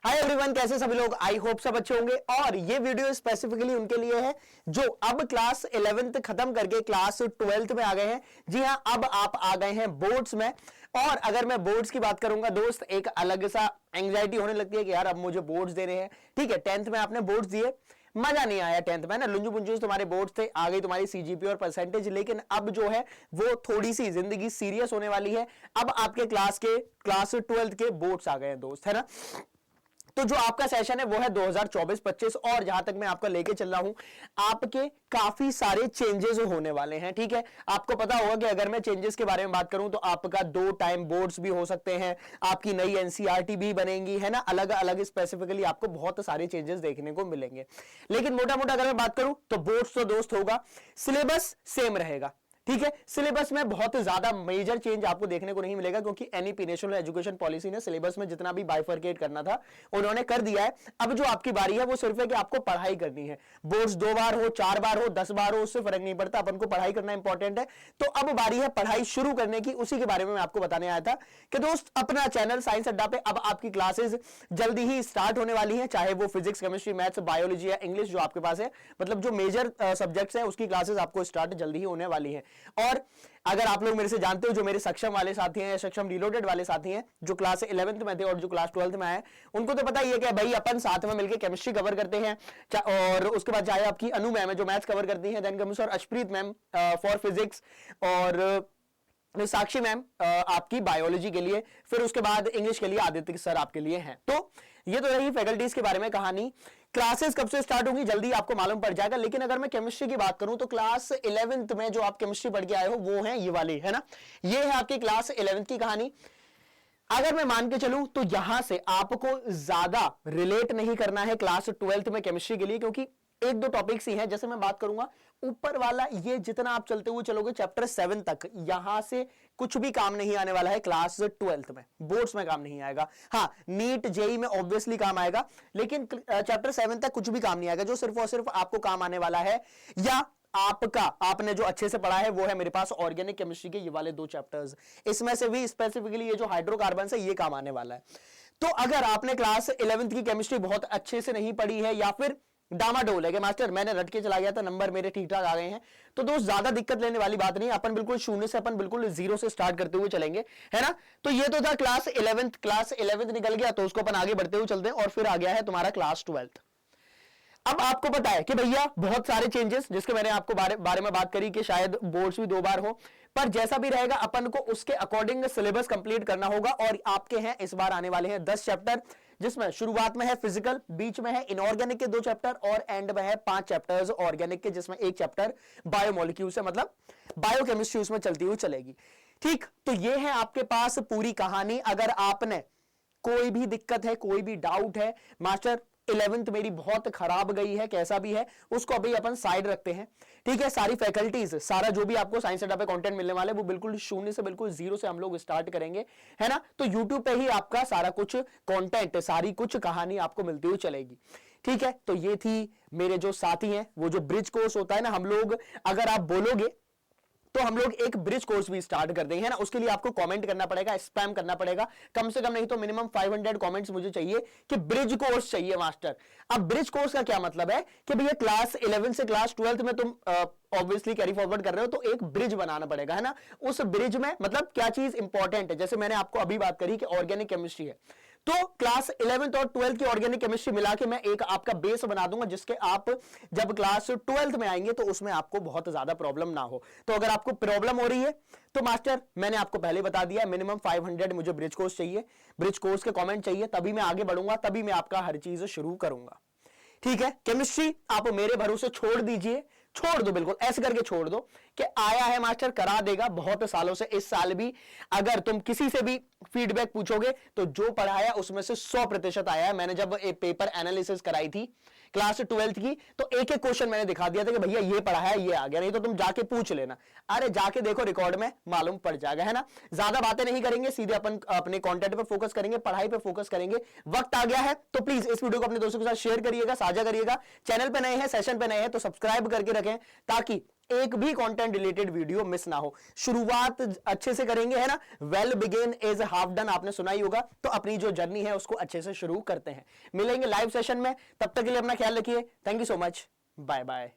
Hi everyone, कैसे सभी लोग। आई होप सब अच्छे होंगे। और ये वीडियो स्पेसिफिकली उनके लिए है जो अब क्लास 11th खत्म करके क्लास 12th में आ गए हैं। जी हां, अब आप आ गए हैं बोर्ड्स में। और अगर मैं बोर्ड्स की बात करूंगा दोस्त, एक अलग सा एंग्जाइटी होने लगती है कि यार अब मुझे बोर्ड्स देने हैं। ठीक है, 10th में आपने बोर्ड्स दिए, मजा नहीं आया 10th में ना, लुंजू पुंजू तुम्हारे बोर्ड्स थे, आ गई तुम्हारी सीजीपी और परसेंटेज। लेकिन अब जो है वो थोड़ी सी जिंदगी सीरियस होने वाली है। अब आपके क्लास 12th के बोर्ड्स आ गए हैं दोस्त, है ना। तो जो आपका सेशन है वो है 2024-25। और जहां तक मैं आपका लेके चल रहा हूं, आपके काफी सारे चेंजेस होने वाले हैं। ठीक है, आपको पता होगा कि अगर मैं चेंजेस के बारे में बात करूं तो आपका 2 टाइम बोर्ड्स भी हो सकते हैं, आपकी नई एनसीईआरटी भी बनेगी, है ना। अलग अलग स्पेसिफिकली आपको बहुत सारे चेंजेस देखने को मिलेंगे। लेकिन मोटा मोटा अगर मैं बात करूं तो बोर्ड्स तो दोस्त होगा, सिलेबस सेम रहेगा। ठीक है, सिलेबस में बहुत ज्यादा मेजर चेंज आपको देखने को नहीं मिलेगा, क्योंकि एनईपी नेशनल एजुकेशन पॉलिसी ने सिलेबस में जितना भी बाइफरकेट करना था उन्होंने कर दिया है। अब जो आपकी बारी है वो सिर्फ है कि आपको पढ़ाई करनी है। बोर्ड्स 2 बार हो, 4 बार हो, 10 बार हो, उससे फर्क नहीं पड़ता, अपन को पढ़ाई करना इंपॉर्टेंट है। तो अब बारी है पढ़ाई शुरू करने की। उसी के बारे में मैं आपको बताने आया था कि दोस्त अपना चैनल साइंस अड्डा पे अब आपकी क्लासेस जल्दी ही स्टार्ट होने वाली है। चाहे वो फिजिक्स, केमिस्ट्री, मैथ्स, बायोलॉजी या इंग्लिश जो आपके पास है, मतलब जो मेजर सब्जेक्ट्स है उसकी क्लासेस आपको स्टार्ट जल्दी ही होने वाली है। और अगर आप लोग मेरे से जानते हो, जो मेरे सक्षम वाले साथी हैं या सक्षम रिलोडेड वाले साथी हैं जो क्लास 11th में थे और जो क्लास 12th में आए, उनको तो पता ही है कि भाई अपन साथ में मिलकर केमिस्ट्री कवर करते हैं। और उसके बाद चाहे आपकी अनु मैम है जो मैथ्स कवर करती हैं, देन कम्स और अशप्रीत मैम फॉर फिजिक्स, और साक्षी मैम आपकी बायोलॉजी के लिए, फिर उसके बाद इंग्लिश के लिए आदित्य सर आपके लिए हैं। तो ये तो रही फैकल्टीज के बारे में कहानी। क्लासेस कब से स्टार्ट होंगी जल्दी आपको मालूम पड़ जाएगा। लेकिन अगर मैं केमिस्ट्री की बात करूं तो क्लास 11th में जो आप केमिस्ट्री पढ़ के आए हो वो है ये वाली, है ना। ये है आपकी क्लास 11th की कहानी। अगर मैं मान के चलूं तो यहां से आपको ज्यादा रिलेट नहीं करना है क्लास 12th में केमिस्ट्री के लिए, क्योंकि 1-2 टॉपिक्स ही हैं। जैसे मैं बात करूंगा ऊपर वाला, ये जितना आप चलते हुए चलोगे चैप्टर 7 तक, यहां से कुछ भी काम नहीं आने वाला है क्लास 12th में। बोर्ड्स में काम नहीं आएगा। हाँ, नीट जेई में ऑब्वियसली काम आएगा, लेकिन चैप्टर 7 तक कुछ भी काम नहीं आएगा। जो सिर्फ और सिर्फ आपको काम आने वाला है, या आपने जो अच्छे से पढ़ा है वो है मेरे पास ऑर्गेनिक केमिस्ट्री के ये वाले 2 चैप्टर्स। इसमें से भी स्पेसिफिकली ये जो हाइड्रोकार्बन है ये काम आने वाला है। तो अगर आपने क्लास 11th की केमिस्ट्री बहुत अच्छे से नहीं पढ़ी है, या फिर डामाडोल है कि मास्टर मैंने रट के चला गया था, नंबर मेरे ठीक ठाक आ गए हैं, तो दोस्त ज्यादा दिक्कत लेने वाली बात नहीं। अपन बिल्कुल शून्य से, अपन बिल्कुल 0 से स्टार्ट करते हुए चलेंगे, है ना। तो ये तो था क्लास 11th निकल गया, तो उसको अपन आगे बढ़ते हुए चलते हैं। और फिर आ गया है तुम्हारा क्लास 12th। अब आपको पता है कि भैया बहुत सारे चेंजेस, जिसके मैंने आपको बारे में बात करी कि शायद बोर्ड्स भी 2 बार हो, पर जैसा भी रहेगा अपन को उसके अकॉर्डिंग सिलेबस कंप्लीट करना होगा। और आपके हैं इस बार आने वाले हैं 10 चैप्टर, जिसमें शुरुआत में है फिजिकल, बीच में है इनऑर्गेनिक के 2 चैप्टर, और एंड में है 5 चैप्टर्स ऑर्गेनिक के, जिसमें 1 चैप्टर बायोमोलिक्यूल से, मतलब बायोकेमिस्ट्री उसमें चलती हुई चलेगी। ठीक, तो ये है आपके पास पूरी कहानी। अगर आपने कोई भी दिक्कत है, कोई भी डाउट है, मास्टर 11th मेरी बहुत खराब गई है, कैसा भी है, उसको अभी अपन साइड रखते हैं। ठीक है, सारी फैकल्टीज, सारा जो भी आपको साइंस अड्डा पे कंटेंट मिलने वाले वो बिल्कुल शून्य से, बिल्कुल 0 से हम लोग स्टार्ट करेंगे, है ना। तो YouTube पे ही आपका सारा कुछ कंटेंट, सारी कुछ कहानी आपको मिलती हुई चलेगी। ठीक है, तो ये थी मेरे जो साथी हैं, वो जो ब्रिज कोर्स होता है ना, हम लोग, अगर आप बोलोगे तो हम लोग एक ब्रिज कोर्स भी स्टार्ट कर देंगे, है ना। उसके लिए आपको कमेंट करना पड़ेगा, स्पैम करना पड़ेगा, कम से कम नहीं तो मिनिमम 500 कमेंट्स मुझे चाहिए कि ब्रिज कोर्स चाहिए मास्टर। अब ब्रिज कोर्स का क्या मतलब है कि भैया क्लास 11 से क्लास 12 में तुम ऑब्वियसली कैरी फॉरवर्ड कर रहे हो, तो एक ब्रिज बनाना पड़ेगा, है ना। उस ब्रिज में मतलब क्या चीज इंपॉर्टेंट है, जैसे मैंने आपको अभी बात करी कि ऑर्गेनिक केमिस्ट्री है, तो क्लास 11th और 12th की ऑर्गेनिक केमिस्ट्री मिला के मैं एक आपका बेस बना दूंगा, जिसके आप जब क्लास 12th में आएंगे तो उसमें आपको बहुत ज्यादा प्रॉब्लम ना हो। तो अगर आपको प्रॉब्लम हो रही है तो मास्टर मैंने आपको पहले बता दिया, मिनिमम 500 मुझे ब्रिज कोर्स चाहिए, ब्रिज कोर्स के कमेंट चाहिए, तभी मैं आगे बढ़ूंगा, तभी मैं आपका हर चीज शुरू करूंगा। ठीक है, केमिस्ट्री आप मेरे भरोसे छोड़ दीजिए, छोड़ दो, बिल्कुल ऐसे करके छोड़ दो कि आया है मास्टर करा देगा बहुत सालों से। इस साल भी अगर तुम किसी से भी फीडबैक पूछोगे तो जो पढ़ाया उसमें से 100% आया है। मैंने जब एक पेपर एनालिसिस कराई थी क्लास 12th की, तो एक एक क्वेश्चन मैंने दिखा दिया था कि भैया ये पढ़ा है, ये आ गया, नहीं तो तुम जाके पूछ लेना। अरे जाके देखो रिकॉर्ड में मालूम पड़ जाएगा, है ना। ज्यादा बातें नहीं करेंगे, सीधे अपन अपने कंटेंट पर फोकस करेंगे, पढ़ाई पर फोकस करेंगे। वक्त आ गया है तो प्लीज इस वीडियो को अपने दोस्तों के साथ शेयर करिएगा, साझा करिएगा। चैनल पे नए हैं, सेशन पे नए हैं तो सब्सक्राइब करके रखें, ताकि एक भी कंटेंट रिलेटेड वीडियो मिस ना हो। शुरुआत अच्छे से करेंगे, है ना, well begin is half done, आपने सुना ही होगा। तो अपनी जो जर्नी है उसको अच्छे से शुरू करते हैं। मिलेंगे लाइव सेशन में, तब तक के लिए अपना ख्याल रखिए। Thank you so much, bye bye.